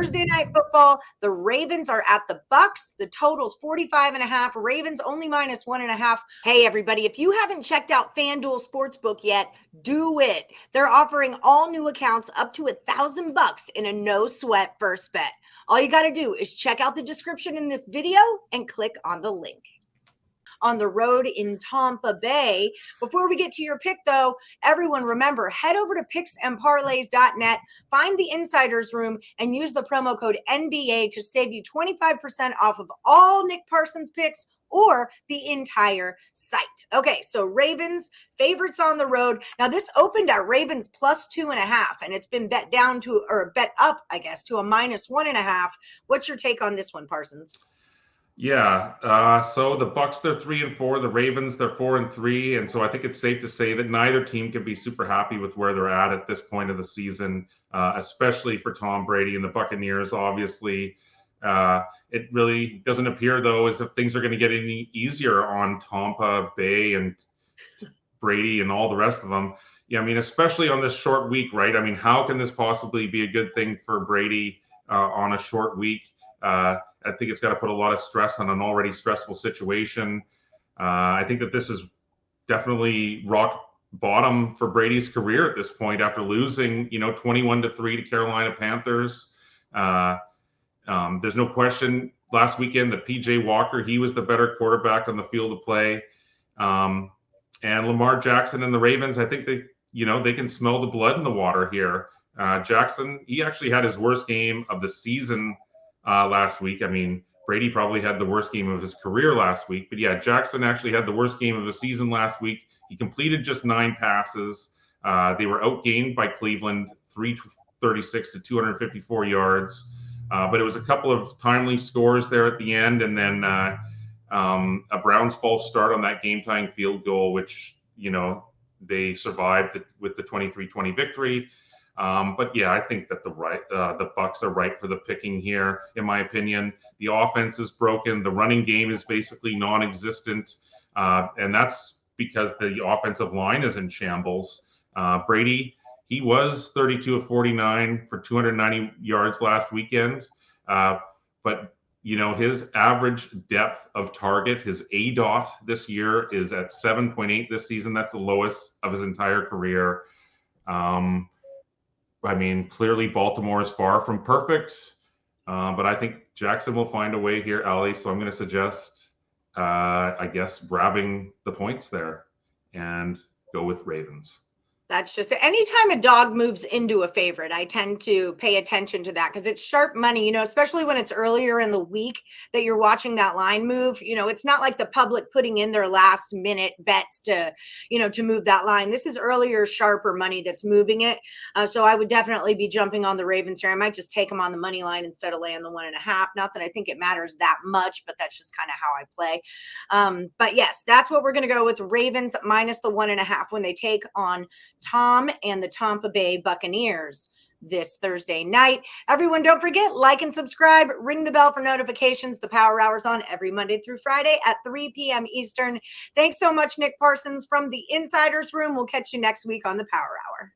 Thursday night football, the Ravens are at the Bucs. The total's 45.5. Ravens only -1.5. Hey, everybody, if you haven't checked out FanDuel Sportsbook yet, do it. They're offering all new accounts up to $1,000 in a no sweat first bet. All you got to do is check out the description in this video and click on the link. On the road in Tampa Bay. Before we get to your pick, though, everyone remember, head over to picksandparlays.net, find the insiders room, and use the promo code NBA to save you 25% off of all Nick Parsons picks or the entire site. Okay, so Ravens favorites on the road. Now this opened at Ravens +2.5, and it's been bet down to, or bet up, I guess, to a -1.5. What's your take on this one, Parsons? Yeah, so the Bucs, they're 3-4. The Ravens, they're 4-3, and so I think it's safe to say that neither team can be super happy with where they're at this point of the season, especially for Tom Brady and the Buccaneers. Obviously, it really doesn't appear, though, as if things are going to get any easier on Tampa Bay and Brady and all the rest of them. Yeah, I mean, especially on this short week, right? I mean, how can this possibly be a good thing for Brady on a short week? I think it's got to put a lot of stress on an already stressful situation. I think that this is definitely rock bottom for Brady's career at this point after losing, 21-3 to Carolina Panthers. There's no question last weekend that PJ Walker, he was the better quarterback on the field of play. And Lamar Jackson and the Ravens, I think they can smell the blood in the water here. Jackson, he actually had his worst game of the season last week. I mean, Brady probably had the worst game of his career last week. But yeah, Jackson actually had the worst game of the season last week. He completed just 9 passes. They were outgained by Cleveland, 336 to 254 yards. But it was a couple of timely scores there at the end, and then a Browns false start on that game-tying field goal, which, they survived with the 23-20 victory. But yeah, I think that the Bucs are right for the picking here, in my opinion. The offense is broken. The running game is basically non-existent. And that's because the offensive line is in shambles. Brady, he was 32 of 49 for 290 yards last weekend. But, his average depth of target, his ADOT this year is at 7.8 this season. That's the lowest of his entire career. I mean, clearly Baltimore is far from perfect, but I think Jackson will find a way here, Ali. So I'm going to suggest, I guess, grabbing the points there and go with Ravens. That's just anytime a dog moves into a favorite, I tend to pay attention to that because it's sharp money, especially when it's earlier in the week that you're watching that line move. It's not like the public putting in their last minute bets to move that line. This is earlier, sharper money that's moving it. So I would definitely be jumping on the Ravens here. I might just take them on the money line instead of laying the 1.5. Not that I think it matters that much, but that's just kind of how I play. But yes, that's what we're going to go with. Ravens minus the 1.5 when they take on Tom and the Tampa Bay Buccaneers this Thursday night. Everyone, don't forget, like and subscribe, ring the bell for notifications. The Power Hour's on every Monday through Friday at 3 p.m. Eastern. Thanks so much, Nick Parsons from the Insiders Room. We'll catch you next week on the Power Hour.